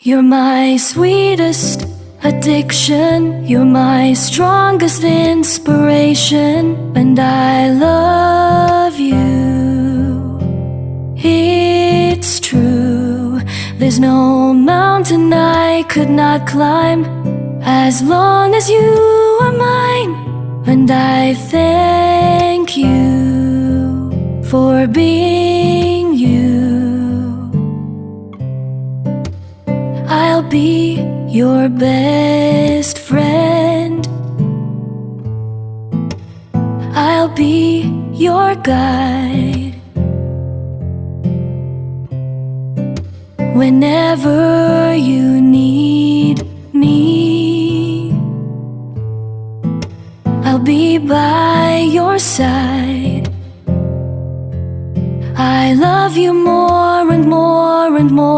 You're my sweetest addiction, you're my strongest inspiration, and I love you. It's true, there's no mountain I could not climb as long as you are mine, and I thank you for being you. I'll be your best friend, I'll be your guide. Whenever you need me, I'll be by your side. I love you more and more and more.